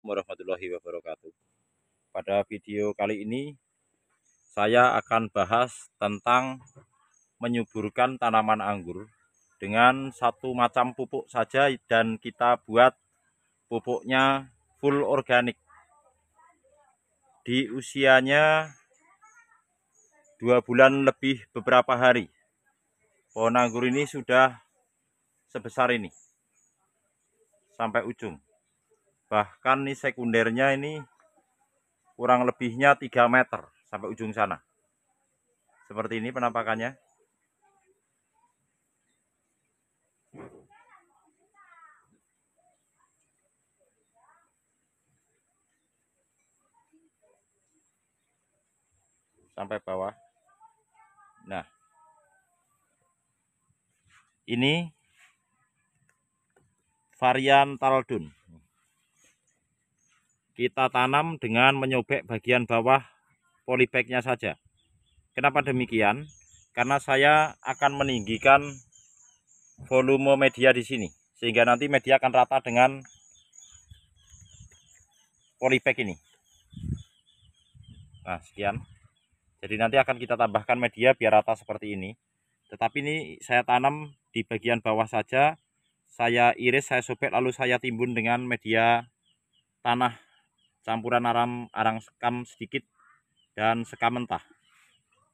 warahmatullahi wabarakatuh. Pada video kali ini saya akan bahas tentang menyuburkan tanaman anggur dengan satu macam pupuk saja, dan kita buat pupuknya full organik. Di usianya 2 bulan lebih beberapa hari, pohon anggur ini sudah sebesar ini sampai ujung. Bahkan nih sekundernya ini kurang lebihnya 3 meter sampai ujung sana. Seperti ini penampakannya. Sampai bawah. Nah, ini varian Taldun. Kita tanam dengan menyobek bagian bawah polybagnya saja. Kenapa demikian? Karena saya akan meninggikan volume media di sini, sehingga nanti media akan rata dengan polybag ini. Nah, sekian. Jadi nanti akan kita tambahkan media biar rata seperti ini. Tetapi ini saya tanam di bagian bawah saja. Saya iris, saya sobek, lalu saya timbun dengan media tanah campuran arang sekam sedikit dan sekam mentah.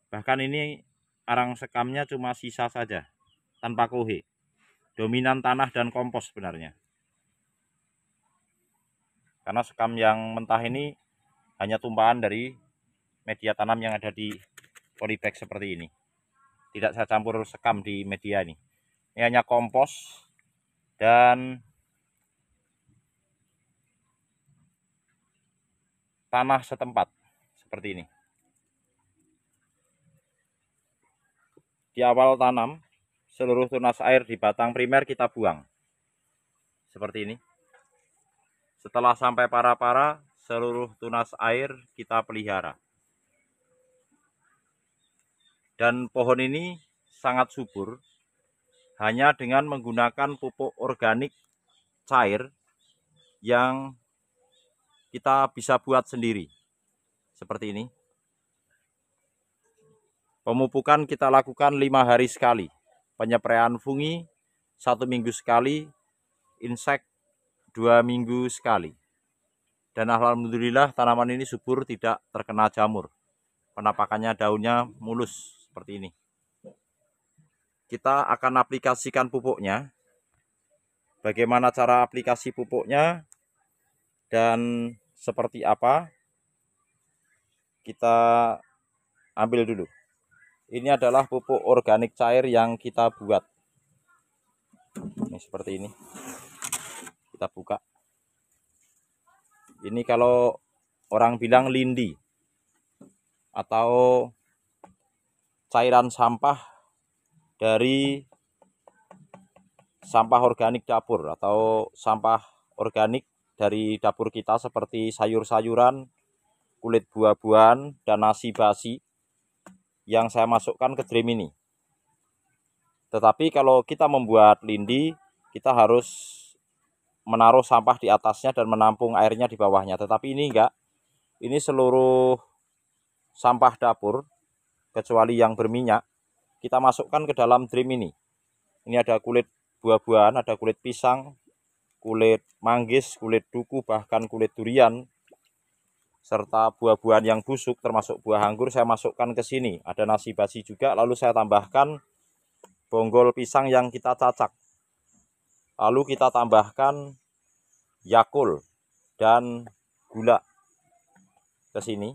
Bahkan ini arang sekamnya cuma sisa saja, tanpa kohe. Dominan tanah dan kompos sebenarnya. Karena sekam yang mentah ini hanya tumpahan dari media tanam yang ada di polybag seperti ini. Tidak saya campur sekam di media ini. Ini hanya kompos dan tanah setempat seperti ini. Di awal tanam, seluruh tunas air di batang primer kita buang seperti ini. Setelah sampai para-para, seluruh tunas air kita pelihara. Dan pohon ini sangat subur hanya dengan menggunakan pupuk organik cair yang kita bisa buat sendiri seperti ini. Pemupukan kita lakukan 5 hari sekali, penyempraian fungi 1 minggu sekali, insek 2 minggu sekali. Dan alhamdulillah tanaman ini subur, tidak terkena jamur. Penampakannya daunnya mulus seperti ini. Kita akan aplikasikan pupuknya. Bagaimana cara aplikasi pupuknya dan seperti apa, kita ambil dulu. Ini adalah pupuk organik cair yang kita buat. Ini seperti ini. Kita buka. Ini kalau orang bilang lindi atau cairan sampah dari sampah organik dapur atau sampah organik dari dapur kita, seperti sayur-sayuran, kulit buah-buahan, dan nasi basi yang saya masukkan ke drum ini. Tetapi kalau kita membuat lindi, kita harus menaruh sampah di atasnya dan menampung airnya di bawahnya. Tetapi ini enggak. Ini seluruh sampah dapur kecuali yang berminyak kita masukkan ke dalam drum ini. Ini ada kulit buah-buahan, ada kulit pisang, kulit manggis, kulit duku, bahkan kulit durian, serta buah-buahan yang busuk termasuk buah anggur saya masukkan ke sini. Ada nasi basi juga, lalu saya tambahkan bonggol pisang yang kita cacak. Lalu kita tambahkan Yakult dan gula ke sini.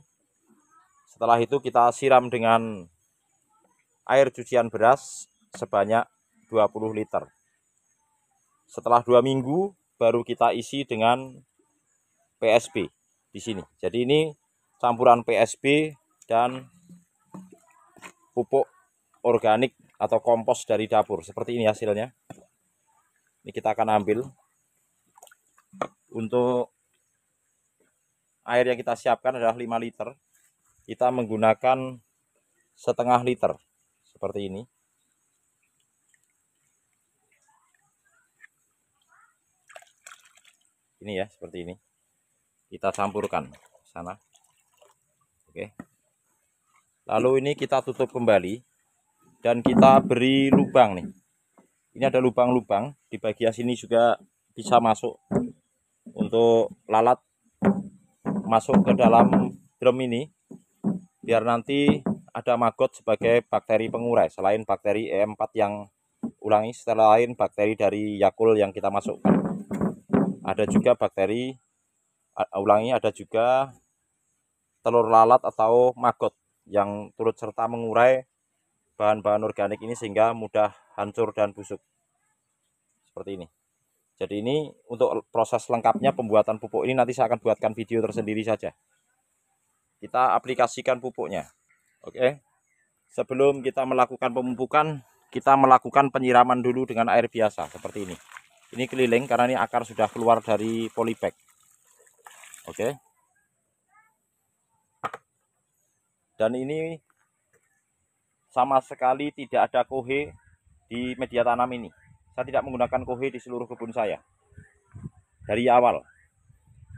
Setelah itu kita siram dengan air cucian beras sebanyak 20 liter. Setelah 2 minggu baru kita isi dengan PSB di sini. Jadi ini campuran PSB dan pupuk organik atau kompos dari dapur. Seperti ini hasilnya. Ini kita akan ambil. Untuk air yang kita siapkan adalah 5 liter. Kita menggunakan setengah liter seperti ini. Ini ya, seperti ini. Kita campurkan sana. Oke. Lalu ini kita tutup kembali dan kita beri lubang nih. Ini ada lubang-lubang di bagian sini juga bisa masuk untuk lalat masuk ke dalam drum ini, biar nanti ada maggot sebagai bakteri pengurai selain bakteri E4 yang selain bakteri dari Yakult yang kita masukkan. Ada juga bakteri ada juga telur lalat atau maggot yang turut serta mengurai bahan-bahan organik ini sehingga mudah hancur dan busuk. Seperti ini. Jadi ini untuk proses lengkapnya pembuatan pupuk ini nanti saya akan buatkan video tersendiri saja. Kita aplikasikan pupuknya. Oke. Sebelum kita melakukan pemupukan, kita melakukan penyiraman dulu dengan air biasa seperti ini. Ini keliling karena ini akar sudah keluar dari polybag. Oke. Dan ini sama sekali tidak ada kohe di media tanam ini. Saya tidak menggunakan kohe di seluruh kebun saya. Dari awal.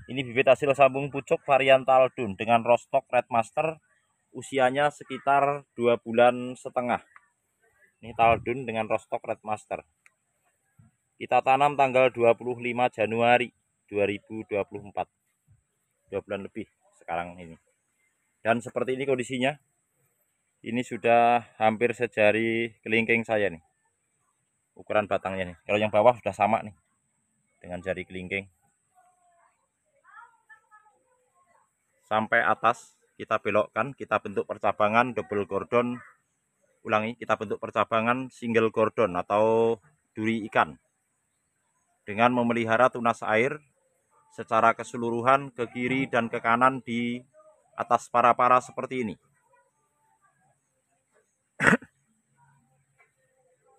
Ini bibit hasil sambung pucuk varian Taldun dengan rostok Red Master, usianya sekitar 2,5 bulan. Ini Taldun dengan rostok Red Master. Kita tanam tanggal 25 Januari 2024. 2 bulan lebih sekarang ini. Dan seperti ini kondisinya. Ini sudah hampir sejari kelingking saya nih. Ukuran batangnya nih. Kalau yang bawah sudah sama nih dengan jari kelingking. Sampai atas kita belokkan, kita bentuk percabangan double gordon. Ulangi, kita bentuk percabangan single gordon atau duri ikan. Dengan memelihara tunas air secara keseluruhan ke kiri dan ke kanan di atas para-para seperti ini.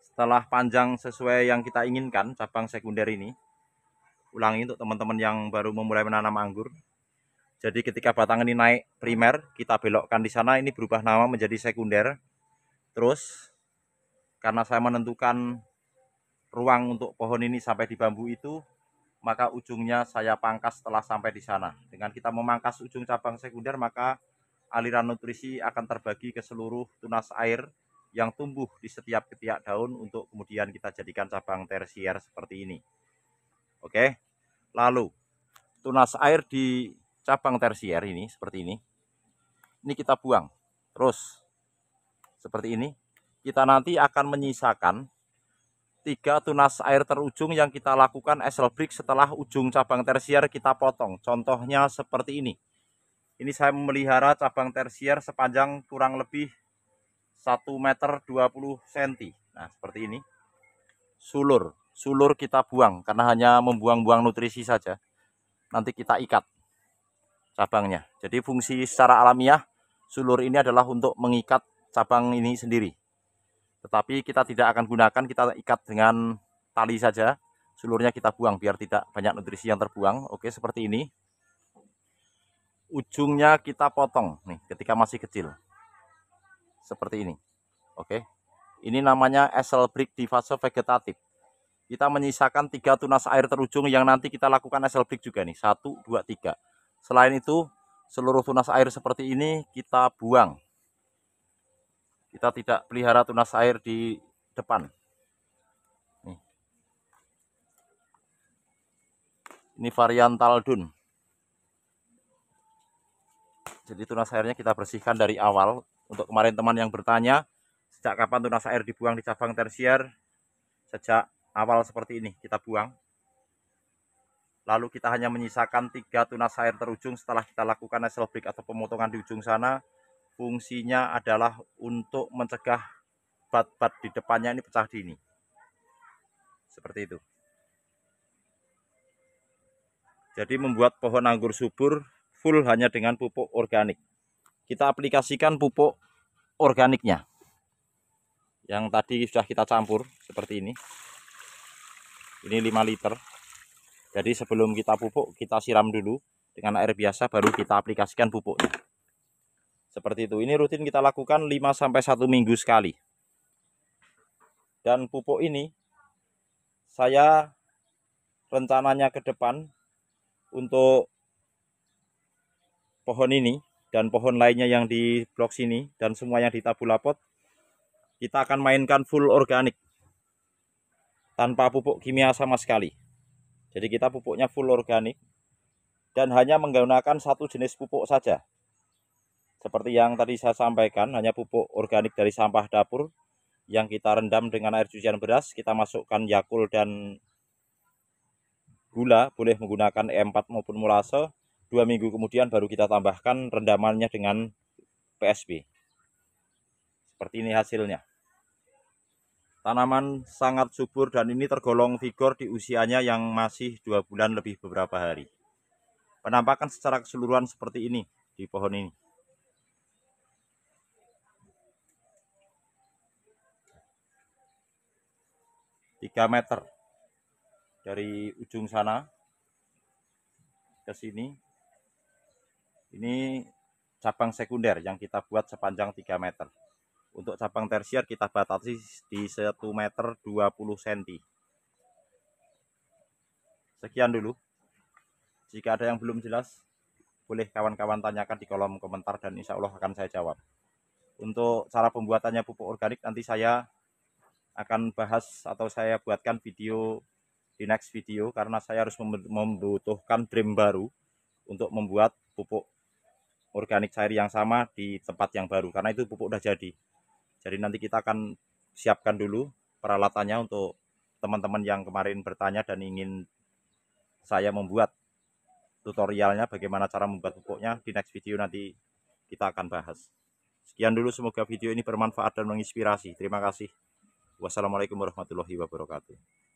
Setelah panjang sesuai yang kita inginkan cabang sekunder ini. Ulangi untuk teman-teman yang baru memulai menanam anggur. Jadi ketika batang ini naik primer, kita belokkan di sana, ini berubah nama menjadi sekunder. Terus karena saya menentukan ruang untuk pohon ini sampai di bambu itu, maka ujungnya saya pangkas setelah sampai di sana. Dengan kita memangkas ujung cabang sekunder, maka aliran nutrisi akan terbagi ke seluruh tunas air yang tumbuh di setiap ketiak daun untuk kemudian kita jadikan cabang tersier seperti ini. Oke. Lalu tunas air di cabang tersier ini seperti ini. Ini kita buang. Terus seperti ini. Kita nanti akan menyisakan 3 tunas air terujung yang kita lakukan esel break setelah ujung cabang tersier kita potong. Contohnya seperti ini. Ini saya memelihara cabang tersier sepanjang kurang lebih 1,20 meter. Nah, seperti ini. Sulur kita buang karena hanya membuang-buang nutrisi saja. Nanti kita ikat cabangnya. Jadi fungsi secara alamiah sulur ini adalah untuk mengikat cabang ini sendiri. Tetapi kita tidak akan gunakan, kita ikat dengan tali saja. Sulurnya kita buang biar tidak banyak nutrisi yang terbuang. Oke, seperti ini. Ujungnya kita potong nih ketika masih kecil. Seperti ini. Oke. Ini namanya esel break di fase vegetatif. Kita menyisakan 3 tunas air terujung yang nanti kita lakukan esel break juga nih. 1, 2, 3. Selain itu, seluruh tunas air seperti ini kita buang. Kita tidak pelihara tunas air di depan. Nih. Ini varian Taldun. Jadi tunas airnya kita bersihkan dari awal. Untuk kemarin teman yang bertanya, sejak kapan tunas air dibuang di cabang tersier? Sejak awal seperti ini kita buang. Lalu kita hanya menyisakan 3 tunas air terujung setelah kita lakukan esel break atau pemotongan di ujung sana. Fungsinya adalah untuk mencegah bat-bat di depannya ini pecah dini. Seperti itu. Jadi membuat pohon anggur subur full hanya dengan pupuk organik. Kita aplikasikan pupuk organiknya. Yang tadi sudah kita campur seperti ini. Ini 5 liter. Jadi sebelum kita pupuk, kita siram dulu dengan air biasa, baru kita aplikasikan pupuknya. Seperti itu. Ini rutin kita lakukan 5-1 minggu sekali. Dan pupuk ini saya rencananya ke depan untuk pohon ini dan pohon lainnya yang di blok sini dan semua yang di tabulapot, kita akan mainkan full organik tanpa pupuk kimia sama sekali. Jadi kita pupuknya full organik dan hanya menggunakan satu jenis pupuk saja. Seperti yang tadi saya sampaikan, hanya pupuk organik dari sampah dapur yang kita rendam dengan air cucian beras, kita masukkan Yakult dan gula, boleh menggunakan E4 maupun molase. 2 minggu kemudian baru kita tambahkan rendamannya dengan PSB. Seperti ini hasilnya. Tanaman sangat subur dan ini tergolong vigor di usianya yang masih 2 bulan lebih beberapa hari. Penampakan secara keseluruhan seperti ini di pohon ini. Tiga meter dari ujung sana ke sini. Ini cabang sekunder yang kita buat sepanjang 3 meter. Untuk cabang tersier kita batasi di 1 meter 20 cm. Sekian dulu. Jika ada yang belum jelas, boleh kawan-kawan tanyakan di kolom komentar dan insya Allah akan saya jawab. Untuk cara pembuatannya pupuk organik nanti saya akan bahas atau saya buatkan video di next video, karena saya harus membutuhkan dream baru untuk membuat pupuk organik cair yang sama di tempat yang baru, karena itu pupuk udah jadi. Jadi nanti kita akan siapkan dulu peralatannya untuk teman-teman yang kemarin bertanya dan ingin saya membuat tutorialnya bagaimana cara membuat pupuknya. Di next video nanti kita akan bahas. Sekian dulu, semoga video ini bermanfaat dan menginspirasi. Terima kasih. Wassalamualaikum warahmatullahi wabarakatuh.